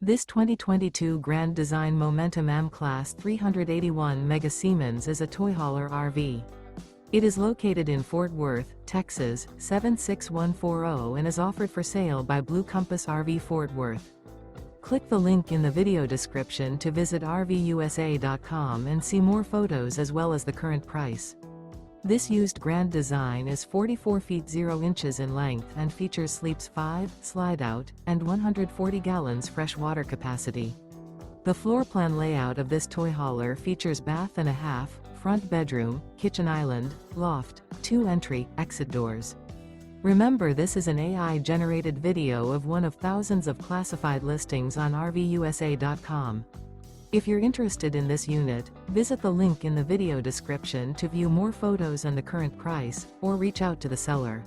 This 2022 Grand Design Momentum M-Class 381 Mega Siemens is a toy hauler RV. It is located in Fort Worth, Texas, 76140 and is offered for sale by Blue Compass RV Fort Worth. Click the link in the video description to visit RVUSA.com and see more photos as well as the current price. This used Grand Design is 44 feet 0 inches in length and features sleeps 5, Slideout, and 140 gallons fresh water capacity. The floor plan layout of this toy hauler features bath and a half, front bedroom, kitchen island, loft, 2 entry, exit doors. Remember, this is an AI-generated video of one of thousands of classified listings on RVUSA.com. If you're interested in this unit, visit the link in the video description to view more photos and the current price, or reach out to the seller.